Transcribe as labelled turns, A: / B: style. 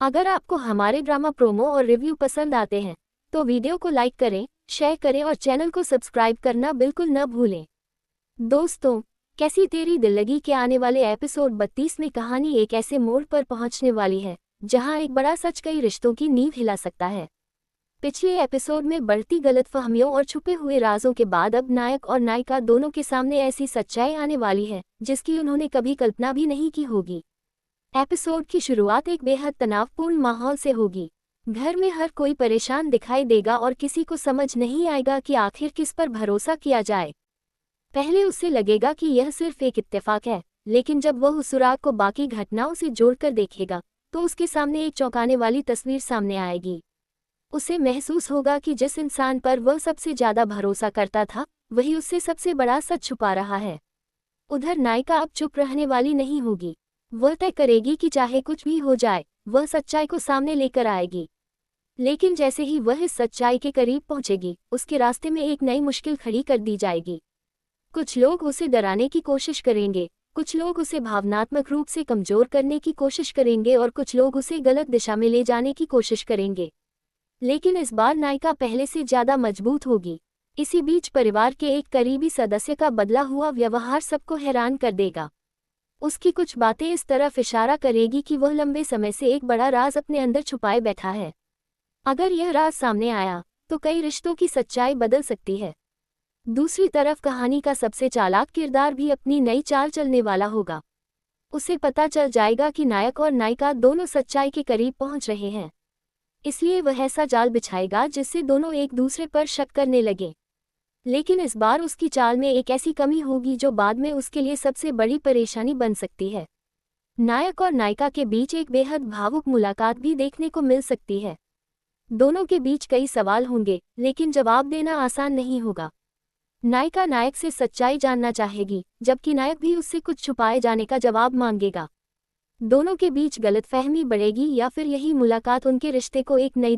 A: अगर आपको हमारे ड्रामा प्रोमो और रिव्यू पसंद आते हैं तो वीडियो को लाइक करें, शेयर करें और चैनल को सब्सक्राइब करना बिल्कुल न भूलें। दोस्तों, कैसी तेरी दिल लगी के आने वाले एपिसोड 32 में कहानी एक ऐसे मोड़ पर पहुंचने वाली है जहां एक बड़ा सच कई रिश्तों की नींव हिला सकता है। पिछले एपिसोड में बढ़ती गलतफहमियों और छुपे हुए राजों के बाद अब नायक और नायिका दोनों के सामने ऐसी सच्चाई आने वाली है जिसकी उन्होंने कभी कल्पना भी नहीं की होगी। एपिसोड की शुरुआत एक बेहद तनावपूर्ण माहौल से होगी। घर में हर कोई परेशान दिखाई देगा और किसी को समझ नहीं आएगा कि आखिर किस पर भरोसा किया जाए। पहले उसे लगेगा कि यह सिर्फ एक इत्तेफाक है, लेकिन जब वह उस सुराग को बाकी घटनाओं से जोड़कर देखेगा तो उसके सामने एक चौंकाने वाली तस्वीर सामने आएगी। उसे महसूस होगा कि जिस इंसान पर वह सबसे ज्यादा भरोसा करता था वही उससे सबसे बड़ा सच छुपा रहा है। उधर नायिका अब चुप रहने वाली नहीं होगी। वह तय करेगी कि चाहे कुछ भी हो जाए वह सच्चाई को सामने लेकर आएगी। लेकिन जैसे ही वह इस सच्चाई के करीब पहुंचेगी उसके रास्ते में एक नई मुश्किल खड़ी कर दी जाएगी। कुछ लोग उसे डराने की कोशिश करेंगे, कुछ लोग उसे भावनात्मक रूप से कमजोर करने की कोशिश करेंगे और कुछ लोग उसे गलत दिशा में ले जाने की कोशिश करेंगे। लेकिन इस बार नायिका पहले से ज्यादा मजबूत होगी। इसी बीच परिवार के एक करीबी सदस्य का बदला हुआ व्यवहार सबको हैरान कर देगा। उसकी कुछ बातें इस तरफ इशारा करेगी कि वह लंबे समय से एक बड़ा राज अपने अंदर छुपाए बैठा है। अगर यह राज सामने आया तो कई रिश्तों की सच्चाई बदल सकती है। दूसरी तरफ कहानी का सबसे चालाक किरदार भी अपनी नई चाल चलने वाला होगा। उसे पता चल जाएगा कि नायक और नायिका दोनों सच्चाई के करीब पहुंच रहे हैं, इसलिए वह ऐसा जाल बिछाएगा जिससे दोनों एक दूसरे पर शक करने लगे। लेकिन इस बार उसकी चाल में एक ऐसी कमी होगी जो बाद में उसके लिए सबसे बड़ी परेशानी बन सकती है। नायक और नायिका के बीच एक बेहद भावुक मुलाकात भी देखने को मिल सकती है। दोनों के बीच कई सवाल होंगे लेकिन जवाब देना आसान नहीं होगा। नायिका नायक से सच्चाई जानना चाहेगी जबकि नायक भी उससे कुछ छुपाए जाने का जवाब मांगेगा। दोनों के बीच गलतफहमी बढ़ेगी या फिर यही मुलाकात उनके रिश्ते को एक नई